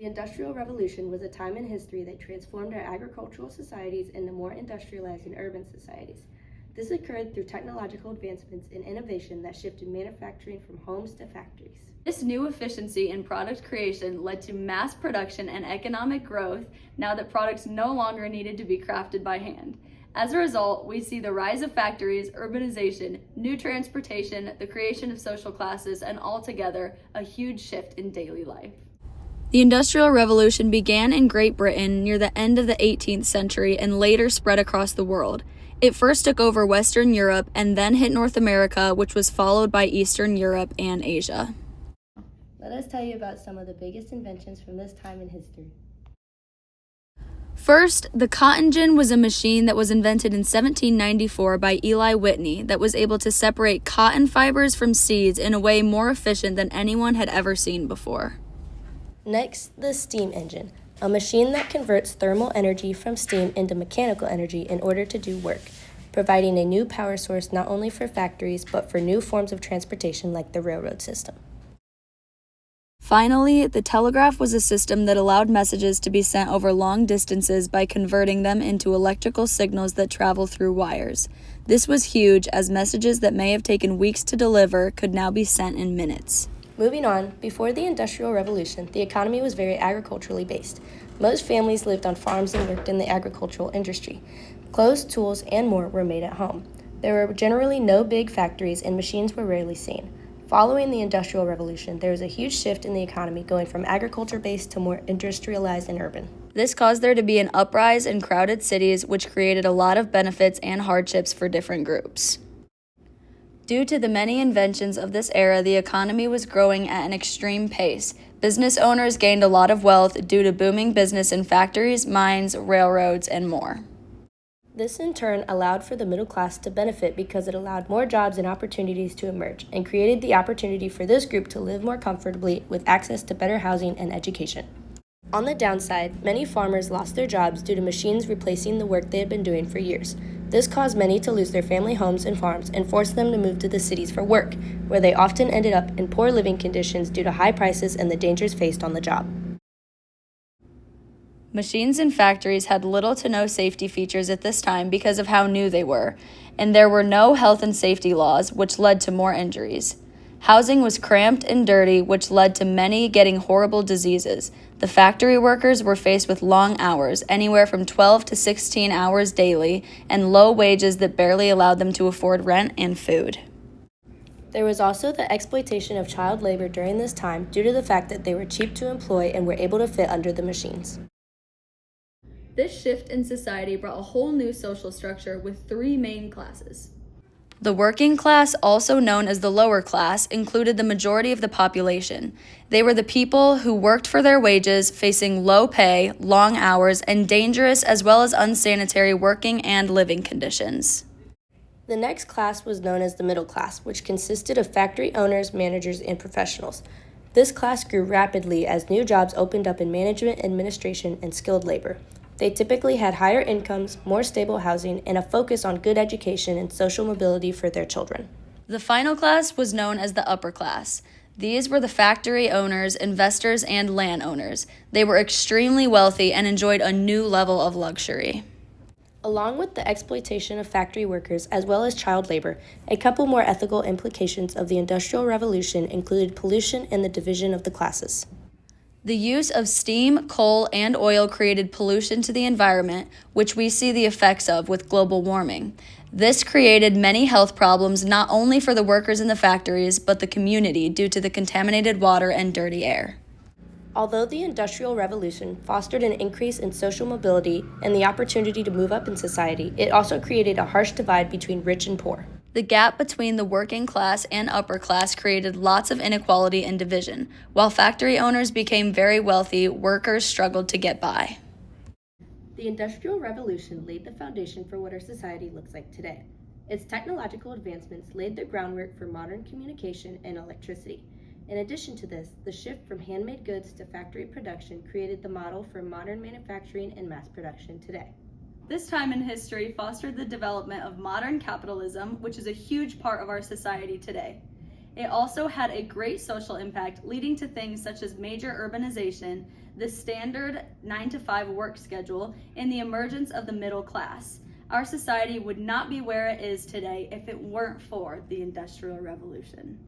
The Industrial Revolution was a time in history that transformed our agricultural societies into more industrialized and urban societies. This occurred through technological advancements and innovation that shifted manufacturing from homes to factories. This new efficiency in product creation led to mass production and economic growth now that products no longer needed to be crafted by hand. As a result, we see the rise of factories, urbanization, new transportation, the creation of social classes, and altogether, a huge shift in daily life. The Industrial Revolution began in Great Britain near the end of the 18th century and later spread across the world. It first took over Western Europe and then hit North America, which was followed by Eastern Europe and Asia. Let us tell you about some of the biggest inventions from this time in history. First, the cotton gin was a machine that was invented in 1794 by Eli Whitney that was able to separate cotton fibers from seeds in a way more efficient than anyone had ever seen before. Next, the steam engine, a machine that converts thermal energy from steam into mechanical energy in order to do work, providing a new power source not only for factories but for new forms of transportation like the railroad system. Finally, the telegraph was a system that allowed messages to be sent over long distances by converting them into electrical signals that travel through wires. This was huge, as messages that may have taken weeks to deliver could now be sent in minutes. Moving on, before the Industrial Revolution, the economy was very agriculturally based. Most families lived on farms and worked in the agricultural industry. Clothes, tools, and more were made at home. There were generally no big factories and machines were rarely seen. Following the Industrial Revolution, there was a huge shift in the economy going from agriculture-based to more industrialized and urban. This caused there to be an uprise in crowded cities, which created a lot of benefits and hardships for different groups. Due to the many inventions of this era, the economy was growing at an extreme pace. Business owners gained a lot of wealth due to booming business in factories, mines, railroads, and more. This in turn allowed for the middle class to benefit because it allowed more jobs and opportunities to emerge and created the opportunity for this group to live more comfortably with access to better housing and education. On the downside, many farmers lost their jobs due to machines replacing the work they had been doing for years. This caused many to lose their family homes and farms and forced them to move to the cities for work, where they often ended up in poor living conditions due to high prices and the dangers faced on the job. Machines in factories had little to no safety features at this time because of how new they were, and there were no health and safety laws, which led to more injuries. Housing was cramped and dirty, which led to many getting horrible diseases. The factory workers were faced with long hours, anywhere from 12 to 16 hours daily, and low wages that barely allowed them to afford rent and food. There was also the exploitation of child labor during this time due to the fact that they were cheap to employ and were able to fit under the machines. This shift in society brought a whole new social structure with three main classes. The working class, also known as the lower class, included the majority of the population. They were the people who worked for their wages, facing low pay, long hours, and dangerous as well as unsanitary working and living conditions. The next class was known as the middle class, which consisted of factory owners, managers, and professionals. This class grew rapidly as new jobs opened up in management, administration, and skilled labor. They typically had higher incomes, more stable housing, and a focus on good education and social mobility for their children. The final class was known as the upper class. These were the factory owners, investors, and landowners. They were extremely wealthy and enjoyed a new level of luxury. Along with the exploitation of factory workers as well as child labor, a couple more ethical implications of the Industrial Revolution included pollution and the division of the classes. The use of steam, coal, and oil created pollution to the environment, which we see the effects of with global warming. This created many health problems not only for the workers in the factories, but the community due to the contaminated water and dirty air. Although the Industrial Revolution fostered an increase in social mobility and the opportunity to move up in society, it also created a harsh divide between rich and poor. The gap between the working class and upper class created lots of inequality and division. While factory owners became very wealthy, workers struggled to get by. The Industrial Revolution laid the foundation for what our society looks like today. Its technological advancements laid the groundwork for modern communication and electricity. In addition to this, the shift from handmade goods to factory production created the model for modern manufacturing and mass production today. This time in history fostered the development of modern capitalism, which is a huge part of our society today. It also had a great social impact, leading to things such as major urbanization, the standard 9-to-5 work schedule, and the emergence of the middle class. Our society would not be where it is today if it weren't for the Industrial Revolution.